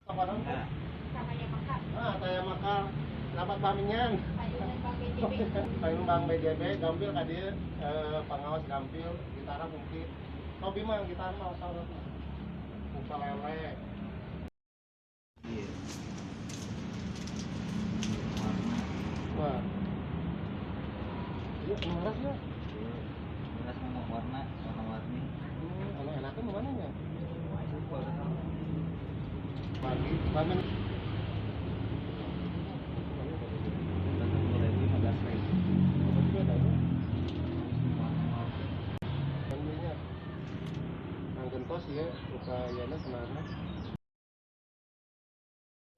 Apa dong? Sama yang makan. Taya makar. Dapat pamingan. Payung Bang BJB, Gampil ka dieu, pengawas Gampil, gitara mungkin. Tobi mah gitara tahu. Ukulele. Iya. Wah. Iya, keras ya. Beras sama warna-warni. Anu enaknya mana nya? Super kan. Pagi, pamen. Beras boleh 15.000. Juga ada ya. Pamennya. Nangkeun kos ya, upayana semangat.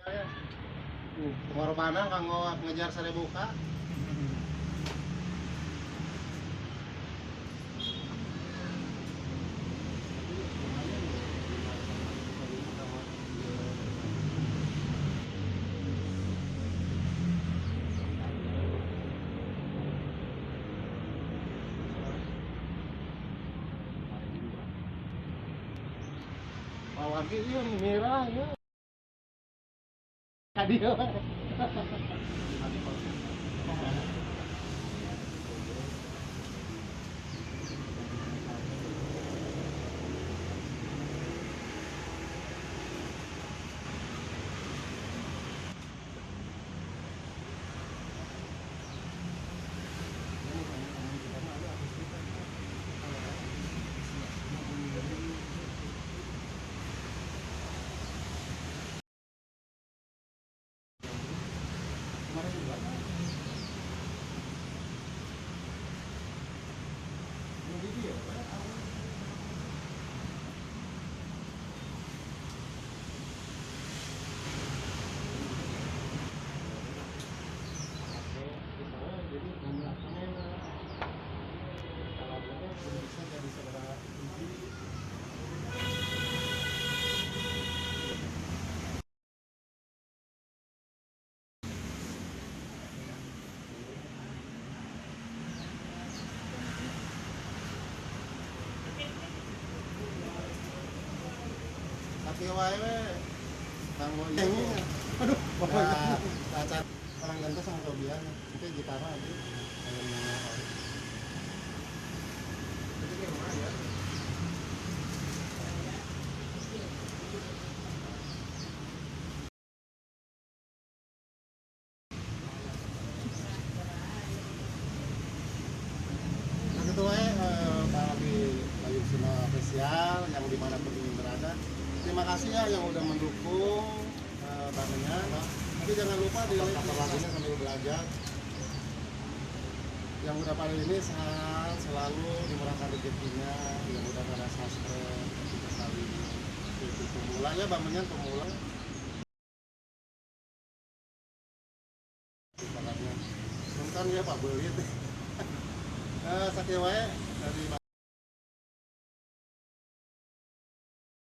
Ya. Pengorbanan kanggo ngejar 1000 ka. Lagi iya merah ya. Tadi ya. Tapi wae we. Kanggo ieu. Aduh, baca orang ganteng sama Tobian. Itu gitara aja. Kayak mana. Itu gimana ya? Nah, itu wae bagi Bayu Sino Official yang dimanapun ingin berada. Terima kasih ya yang udah mendukung Bamennya. Tapi jangan lupa di-like lagunya sambil belajar. Yang udah pada ini sehat, selalu dimurahkan rezekinya, yang udah pada subscribe, kita saling itu pemula ya Bamennya pemula. Makanya nonton ya Pak Belit. Sakit wae dari